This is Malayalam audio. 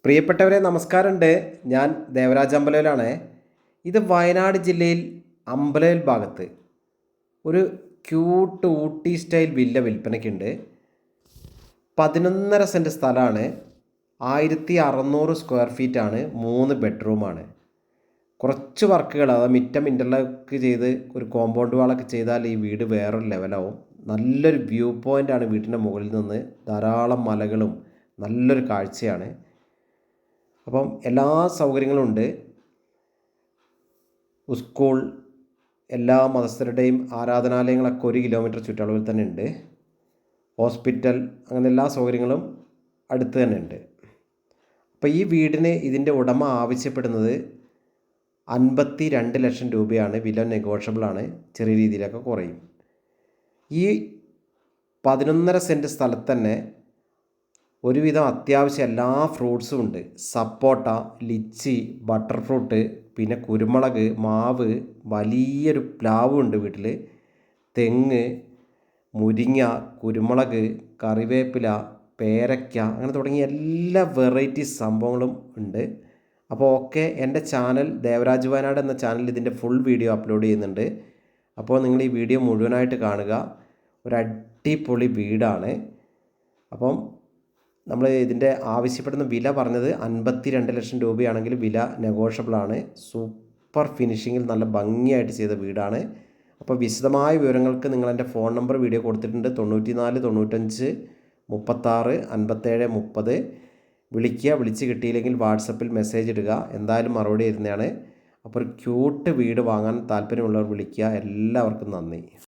പ്രിയപ്പെട്ടവരെ നമസ്കാരമുണ്ട്. ഞാൻ ദേവരാജ് അമ്പലയിലാണ്. ഇത് വയനാട് ജില്ലയിൽ അമ്പലയിൽ ഭാഗത്ത് ഒരു ക്യൂട്ട് ഊട്ടി സ്റ്റൈൽ വില്ല വിൽപ്പനയ്ക്കുണ്ട്. 11.5 സെൻറ്റ് സ്ഥലമാണ്. 1600 സ്ക്വയർ ഫീറ്റാണ്. 3 ബെഡ്റൂമാണ്. കുറച്ച് വർക്കുകൾ, അതായത് മിറ്റം ഇൻ്റർലോക്ക് ചെയ്ത് ഒരു കോമ്പൗണ്ട് വാളൊക്കെ ചെയ്താൽ ഈ വീട് വേറൊരു ലെവലാവും. നല്ലൊരു വ്യൂ പോയിൻ്റാണ് വീട്ടിൻ്റെ മുകളിൽ നിന്ന്. ധാരാളം മലകളും നല്ലൊരു കാഴ്ചയാണ്. അപ്പം എല്ലാ സൗകര്യങ്ങളും ഉണ്ട്. സ്കൂൾ, എല്ലാ മതസ്ഥരുടെയും ആരാധനാലയങ്ങളൊക്കെ 1 കിലോമീറ്റർ ചുറ്റളവിൽ തന്നെ ഉണ്ട്. ഹോസ്പിറ്റൽ, അങ്ങനെ എല്ലാ സൗകര്യങ്ങളും അടുത്ത് തന്നെ ഉണ്ട്. അപ്പോൾ ഈ വീടിന് ഇതിൻ്റെ ഉടമ ആവശ്യപ്പെടുന്നത് 52 ലക്ഷം രൂപയാണ്. വില നെഗോഷ്യബിളാണ്, ചെറിയ രീതിയിലൊക്കെ കുറയും. ഈ 11.5 സെൻറ്റ് സ്ഥലത്ത് തന്നെ ഒരുവിധം അത്യാവശ്യം എല്ലാ ഫ്രൂട്ട്സും ഉണ്ട്. സപ്പോട്ട, ലിച്ചി, ബട്ടർ ഫ്രൂട്ട്, പിന്നെ കുരുമുളക്, മാവ്, വലിയൊരു പ്ലാവും ഉണ്ട് വീട്ടിൽ. തെങ്ങ്, മുരിങ്ങ, കുരുമുളക്, കറിവേപ്പില, പേരയ്ക്ക, അങ്ങനെ തുടങ്ങിയ എല്ലാ വെറൈറ്റി സംഭവങ്ങളും ഉണ്ട്. അപ്പോൾ ഓക്കെ, എൻ്റെ ചാനൽ ദേവരാജ് വയനാട് എന്ന ചാനൽ ഇതിൻ്റെ ഫുൾ വീഡിയോ അപ്ലോഡ് ചെയ്യുന്നുണ്ട്. അപ്പോൾ നിങ്ങൾ ഈ വീഡിയോ മുഴുവനായിട്ട് കാണുക. ഒരു അടിപൊളി വീടാണ്. അപ്പം നമ്മൾ ഇതിൻ്റെ ആവശ്യപ്പെടുന്ന വില പറഞ്ഞത് 52 ലക്ഷം രൂപയാണെങ്കിൽ വില നെഗോഷ്യബിളാണ്. സൂപ്പർ ഫിനിഷിങ്ങിൽ നല്ല ഭംഗിയായിട്ട് ചെയ്ത വീടാണ്. അപ്പോൾ വിശദമായ വിവരങ്ങൾക്ക് നിങ്ങൾ എൻ്റെ ഫോൺ നമ്പർ വീഡിയോ കൊടുത്തിട്ടുണ്ട്. 94 95 36 57 30. വിളിക്കുക. വിളിച്ച് കിട്ടിയില്ലെങ്കിൽ വാട്സപ്പിൽ മെസ്സേജ് ഇടുക. എന്തായാലും മറുപടി തരുന്നതാണ്. അപ്പോൾ ഒരു ക്യൂട്ട് വീട് വാങ്ങാൻ താല്പര്യമുള്ളവർ വിളിക്കുക. എല്ലാവർക്കും നന്ദി.